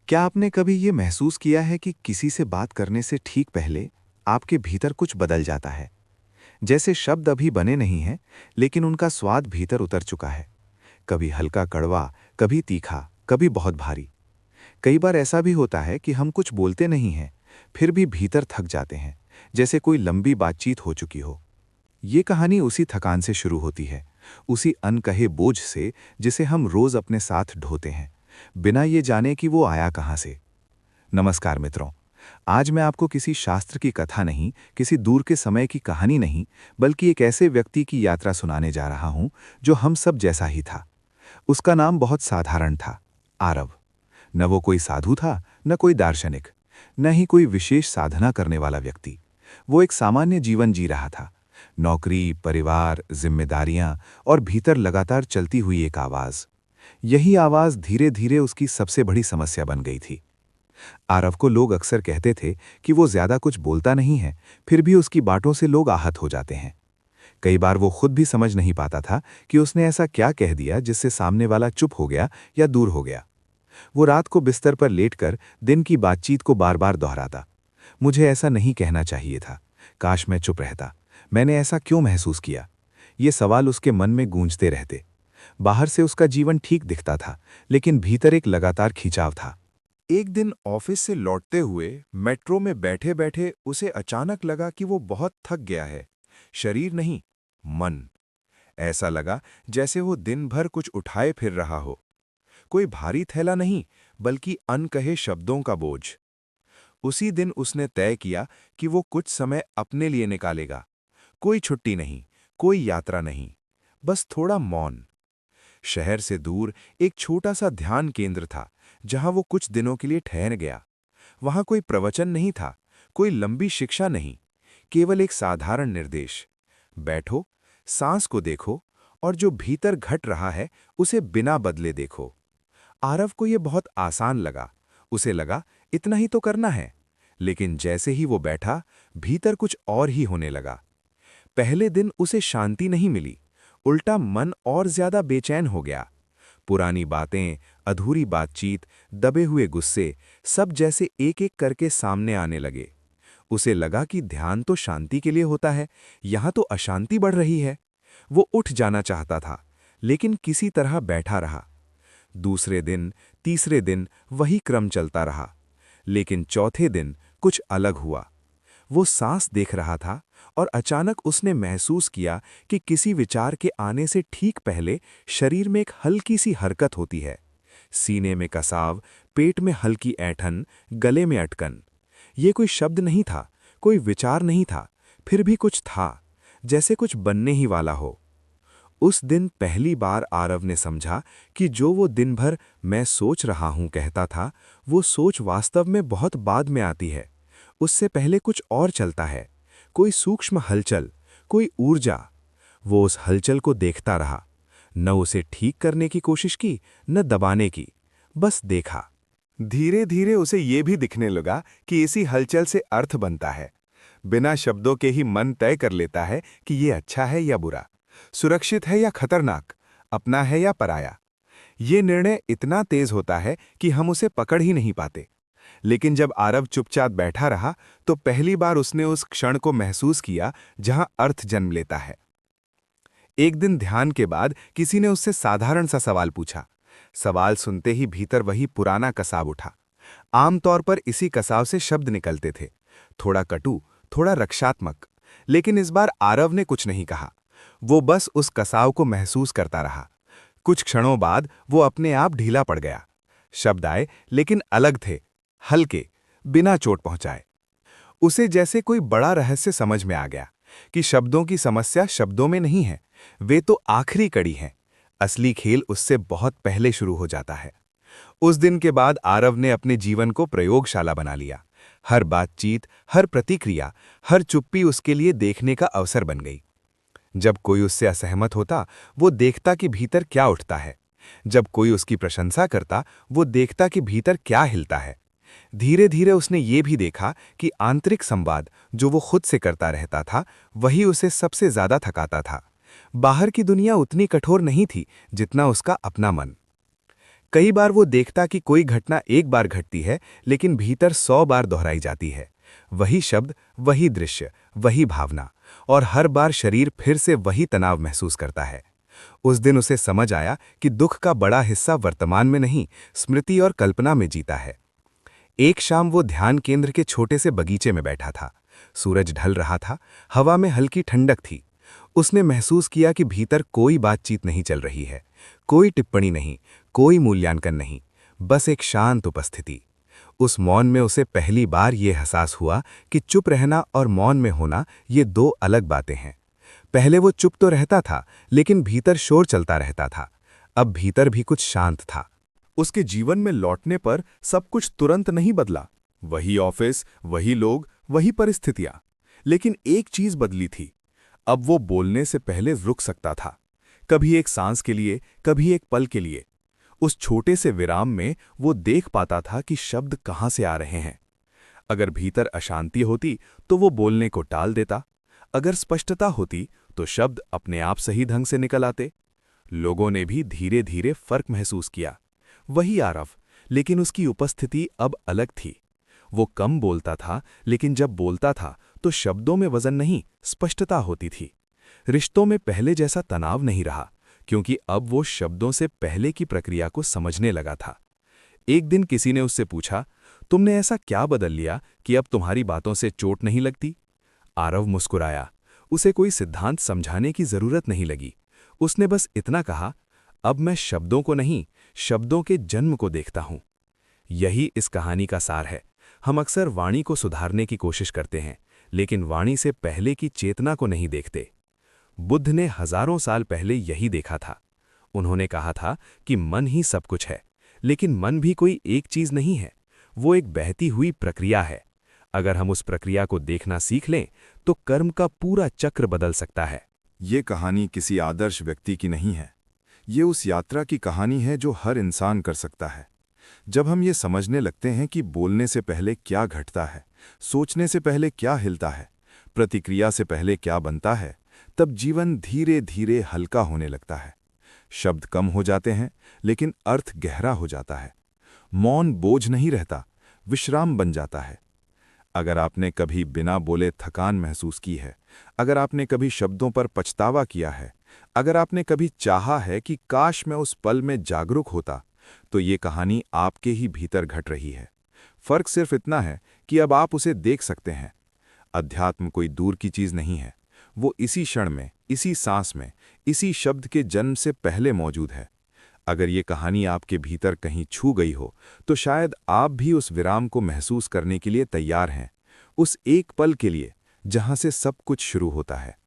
क्या आपने कभी ये महसूस किया है कि किसी से बात करने से ठीक पहले आपके भीतर कुछ बदल जाता है? जैसे शब्द अभी बने नहीं हैं, लेकिन उनका स्वाद भीतर उतर चुका है। कभी हल्का कड़वा, कभी तीखा, कभी बहुत भारी। कई बार ऐसा भी होता है कि हम कुछ बोलते नहीं हैं, फिर भी भीतर थक जाते हैं, जैसे कोई लंबी बातचीत हो चुकी हो। ये कहानी उसी थकान से शुरू होती है, उसी अनकहे बोझ से जिसे हम रोज अपने साथ ढोते हैं, बिना ये जाने कि वो आया कहाँ से। नमस्कार मित्रों। आज मैं आपको किसी शास्त्र की कथा नहीं, किसी दूर के समय की कहानी नहीं, बल्कि एक ऐसे व्यक्ति की यात्रा सुनाने जा रहा हूं जो हम सब जैसा ही था। उसका नाम बहुत साधारण था, आरव। न वो कोई साधु था, न कोई दार्शनिक, न ही कोई विशेष साधना करने वाला व्यक्ति। वो एक सामान्य जीवन जी रहा था। नौकरी, परिवार, जिम्मेदारियां और भीतर लगातार चलती हुई एक आवाज। यही आवाज धीरे धीरे उसकी सबसे बड़ी समस्या बन गई थी। आरव को लोग अक्सर कहते थे कि वो ज्यादा कुछ बोलता नहीं है, फिर भी उसकी बातों से लोग आहत हो जाते हैं। कई बार वो खुद भी समझ नहीं पाता था कि उसने ऐसा क्या कह दिया जिससे सामने वाला चुप हो गया या दूर हो गया। वो रात को बिस्तर पर लेटकर दिन की बातचीत को बार बार दोहराता। मुझे ऐसा नहीं कहना चाहिए था, काश मैं चुप रहता, मैंने ऐसा क्यों महसूस किया। ये सवाल उसके मन में गूंजते रहते। बाहर से उसका जीवन ठीक दिखता था, लेकिन भीतर एक लगातार खिंचाव था। एक दिन ऑफिस से लौटते हुए मेट्रो में बैठे बैठे उसे अचानक लगा कि वो बहुत थक गया है। शरीर नहीं, मन। ऐसा लगा जैसे वो दिन भर कुछ उठाए फिर रहा हो। कोई भारी थैला नहीं, बल्कि अनकहे शब्दों का बोझ। उसी दिन उसने तय किया कि वो कुछ समय अपने लिए निकालेगा। कोई छुट्टी नहीं, कोई यात्रा नहीं, बस थोड़ा मौन। शहर से दूर एक छोटा सा ध्यान केंद्र था, जहां वो कुछ दिनों के लिए ठहर गया। वहां कोई प्रवचन नहीं था, कोई लंबी शिक्षा नहीं, केवल एक साधारण निर्देश। बैठो, सांस को देखो, और जो भीतर घट रहा है उसे बिना बदले देखो। आरव को यह बहुत आसान लगा। उसे लगा इतना ही तो करना है। लेकिन जैसे ही वो बैठा, भीतर कुछ और ही होने लगा। पहले दिन उसे शांति नहीं मिली, उल्टा मन और ज्यादा बेचैन हो गया। पुरानी बातें, अधूरी बातचीत, दबे हुए गुस्से, सब जैसे एक एक करके सामने आने लगे। उसे लगा कि ध्यान तो शांति के लिए होता है, यहां तो अशांति बढ़ रही है। वो उठ जाना चाहता था, लेकिन किसी तरह बैठा रहा। दूसरे दिन, तीसरे दिन वही क्रम चलता रहा। लेकिन चौथे दिन कुछ अलग हुआ। वो सांस देख रहा था, और अचानक उसने महसूस किया कि किसी विचार के आने से ठीक पहले शरीर में एक हल्की सी हरकत होती है। सीने में कसाव, पेट में हल्की ऐंठन, गले में अटकन। ये कोई शब्द नहीं था, कोई विचार नहीं था, फिर भी कुछ था, जैसे कुछ बनने ही वाला हो। उस दिन पहली बार आरव ने समझा कि जो वो दिन भर मैं सोच रहा हूं कहता था, वो सोच वास्तव में बहुत बाद में आती है। उससे पहले कुछ और चलता है, कोई सूक्ष्म हलचल, कोई ऊर्जा। वो उस हलचल को देखता रहा, न उसे ठीक करने की कोशिश की, न दबाने की, बस देखा। धीरे धीरे उसे ये भी दिखने लगा कि इसी हलचल से अर्थ बनता है। बिना शब्दों के ही मन तय कर लेता है कि ये अच्छा है या बुरा, सुरक्षित है या खतरनाक, अपना है या पराया। ये निर्णय इतना तेज होता है कि हम उसे पकड़ ही नहीं पाते। लेकिन जब आरव चुपचाप बैठा रहा, तो पहली बार उसने उस क्षण को महसूस किया जहां अर्थ जन्म लेता है। एक दिन ध्यान के बाद किसी ने उससे साधारण सा सवाल पूछा। सवाल सुनते ही भीतर वही पुराना कसाव उठा। आमतौर पर इसी कसाव से शब्द निकलते थे, थोड़ा कटु, थोड़ा रक्षात्मक। लेकिन इस बार आरव ने कुछ नहीं कहा। वो बस उस कसाव को महसूस करता रहा। कुछ क्षणों बाद वो अपने आप ढीला पड़ गया। शब्द आए, लेकिन अलग थे, हल्के, बिना चोट पहुंचाए। उसे जैसे कोई बड़ा रहस्य समझ में आ गया कि शब्दों की समस्या शब्दों में नहीं है, वे तो आखिरी कड़ी हैं। असली खेल उससे बहुत पहले शुरू हो जाता है। उस दिन के बाद आरव ने अपने जीवन को प्रयोगशाला बना लिया। हर बातचीत, हर प्रतिक्रिया, हर चुप्पी उसके लिए देखने का अवसर बन गई। जब कोई उससे असहमत होता, वो देखता कि भीतर क्या उठता है। जब कोई उसकी प्रशंसा करता, वो देखता कि भीतर क्या हिलता है। धीरे धीरे उसने ये भी देखा कि आंतरिक संवाद जो वो खुद से करता रहता था, वही उसे सबसे ज्यादा थकाता था। बाहर की दुनिया उतनी कठोर नहीं थी जितना उसका अपना मन। कई बार वो देखता कि कोई घटना एक बार घटती है, लेकिन भीतर 100 बार दोहराई जाती है। वही शब्द, वही दृश्य, वही भावना, और हर बार शरीर फिर से वही तनाव महसूस करता है। उस दिन उसे समझ आया कि दुख का बड़ा हिस्सा वर्तमान में नहीं, स्मृति और कल्पना में जीता है। एक शाम वो ध्यान केंद्र के छोटे से बगीचे में बैठा था। सूरज ढल रहा था, हवा में हल्की ठंडक थी। उसने महसूस किया कि भीतर कोई बातचीत नहीं चल रही है, कोई टिप्पणी नहीं, कोई मूल्यांकन नहीं, बस एक शांत उपस्थिति। उस मौन में उसे पहली बार ये एहसास हुआ कि चुप रहना और मौन में होना ये दो अलग बातें हैं। पहले वो चुप तो रहता था, लेकिन भीतर शोर चलता रहता था। अब भीतर भी कुछ शांत था। उसके जीवन में लौटने पर सब कुछ तुरंत नहीं बदला। वही ऑफिस, वही लोग, वही परिस्थितियां। लेकिन एक चीज बदली थी। अब वो बोलने से पहले रुक सकता था, कभी एक सांस के लिए, कभी एक पल के लिए। उस छोटे से विराम में वो देख पाता था कि शब्द कहाँ से आ रहे हैं। अगर भीतर अशांति होती तो वो बोलने को टाल देता, अगर स्पष्टता होती तो शब्द अपने आप सही ढंग से निकल आते। लोगों ने भी धीरे धीरे फर्क महसूस किया। वही आरव, लेकिन उसकी उपस्थिति अब अलग थी। वो कम बोलता था, लेकिन जब बोलता था तो शब्दों में वजन नहीं, स्पष्टता होती थी। रिश्तों में पहले जैसा तनाव नहीं रहा, क्योंकि अब वो शब्दों से पहले की प्रक्रिया को समझने लगा था। एक दिन किसी ने उससे पूछा, तुमने ऐसा क्या बदल लिया कि अब तुम्हारी बातों से चोट नहीं लगती? आरव मुस्कुराया। उसे कोई सिद्धांत समझाने की जरूरत नहीं लगी। उसने बस इतना कहा, अब मैं शब्दों को नहीं, शब्दों के जन्म को देखता हूं। यही इस कहानी का सार है। हम अक्सर वाणी को सुधारने की कोशिश करते हैं, लेकिन वाणी से पहले की चेतना को नहीं देखते। बुद्ध ने हजारों साल पहले यही देखा था। उन्होंने कहा था कि मन ही सब कुछ है, लेकिन मन भी कोई एक चीज नहीं है, वो एक बहती हुई प्रक्रिया है। अगर हम उस प्रक्रिया को देखना सीख लें तो कर्म का पूरा चक्र बदल सकता है। ये कहानी किसी आदर्श व्यक्ति की नहीं है। ये उस यात्रा की कहानी है जो हर इंसान कर सकता है। जब हम ये समझने लगते हैं कि बोलने से पहले क्या घटता है, सोचने से पहले क्या हिलता है, प्रतिक्रिया से पहले क्या बनता है, तब जीवन धीरे धीरे हल्का होने लगता है। शब्द कम हो जाते हैं, लेकिन अर्थ गहरा हो जाता है। मौन बोझ नहीं रहता, विश्राम बन जाता है। अगर आपने कभी बिना बोले थकान महसूस की है, अगर आपने कभी शब्दों पर पछतावा किया है, अगर आपने कभी चाहा है कि काश मैं उस पल में जागरूक होता, तो ये कहानी आपके ही भीतर घट रही है। फर्क सिर्फ इतना है कि अब आप उसे देख सकते हैं। अध्यात्म कोई दूर की चीज नहीं है, वो इसी क्षण में, इसी सांस में, इसी शब्द के जन्म से पहले मौजूद है। अगर ये कहानी आपके भीतर कहीं छू गई हो, तो शायद आप भी उस विराम को महसूस करने के लिए तैयार हैं, उस एक पल के लिए जहां से सब कुछ शुरू होता है।